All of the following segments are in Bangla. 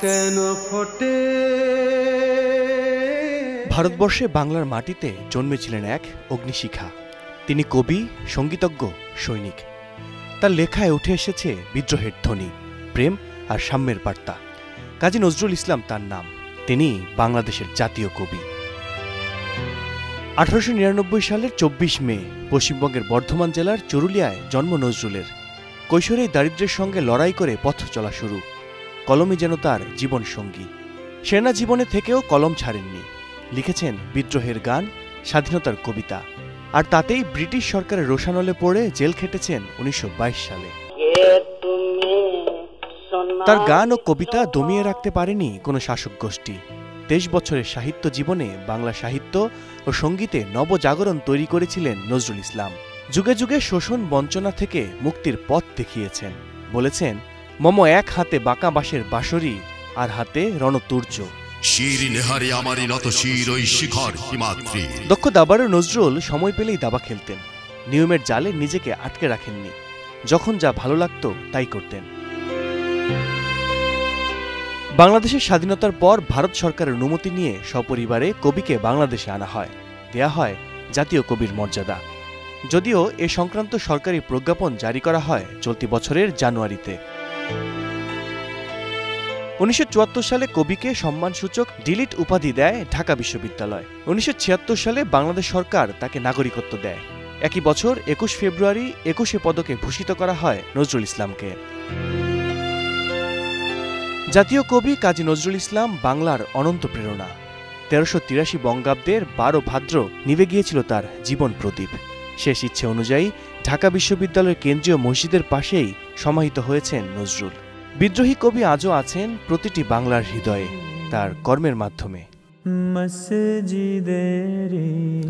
কেন ফোটে। ভারতবর্ষে বাংলার মাটিতে জন্মেছিলেন এক অগ্নিশিখা। তিনি কবি, সঙ্গীতজ্ঞ, সৈনিক। তার লেখায় উঠে এসেছে বিদ্রোহের ধ্বনি, প্রেম আর সাম্যের বার্তা। কাজী নজরুল ইসলাম তার নাম। তিনি বাংলাদেশের জাতীয় কবি। 1899 সালের 24 মে পশ্চিমবঙ্গের বর্ধমান জেলার চরুলিয়ায় জন্ম নজরুলের। কৈশোরেই দারিদ্র্যের সঙ্গে লড়াই করে পথ চলা শুরু। কলমই যেন তার জীবন সঙ্গী। সেনা জীবনে থেকেও কলম ছাড়েননি। লিখেছেন বিদ্রোহের গান, স্বাধীনতার কবিতা। আর তাতেই ব্রিটিশ সরকারের রোষানলে পড়ে জেল খেটেছেন 1922 সালে। তার গান ও কবিতা দমিয়ে রাখতে পারেনি কোনো শাসক গোষ্ঠী। 23 বছরের সাহিত্য জীবনে বাংলা সাহিত্য ও সঙ্গীতে নবজাগরণ তৈরি করেছিলেন নজরুল ইসলাম। যুগে যুগে শোষণ বঞ্চনা থেকে মুক্তির পথ দেখিয়েছেন। বলেছেন, মম এক হাতে বাঁকা বাঁশের বাঁশরি, আর হাতে রণতুর্য। দক্ষ দাবারও নজরুল সময় পেলেই দাবা খেলতেন। নিয়মের জালে নিজেকে আটকে রাখেননি। যখন যা ভালো লাগত তাই করতেন। বাংলাদেশের স্বাধীনতার পর ভারত সরকারের অনুমতি নিয়ে সপরিবারে কবিকে বাংলাদেশে আনা হয়। দেয়া হয় জাতীয় কবির মর্যাদা। যদিও এ সংক্রান্ত সরকারি প্রজ্ঞাপন জারি করা হয় চলতি বছরের জানুয়ারিতে। 1974 সালে কবিকে সম্মানসূচক ডিলিট উপাধি দেয় ঢাকা বিশ্ববিদ্যালয়। 1976 সালে বাংলাদেশ সরকার তাকে নাগরিকত্ব দেয়। একই বছর 21 ফেব্রুয়ারি 21 পদকে ভূষিত করা হয় নজরুল ইসলামকে। জাতীয় কবি কাজী নজরুল ইসলাম বাংলার অনন্ত প্রেরণা। 1383 বঙ্গাব্দের 12 ভাদ্র নিভে গিয়েছিল তার জীবন প্রদীপ। শেষ ইচ্ছে অনুযায়ী ঢাকা বিশ্ববিদ্যালয়ের কেন্দ্রীয় মসজিদের পাশেই সমাহিত হয়েছেন নজরুল। বিদ্রোহী কবি আজও আছেন প্রতিটি বাংলার হৃদয়ে তার কর্মের মাধ্যমে।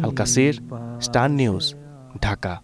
আল কাসির, স্টার নিউজ, ঢাকা।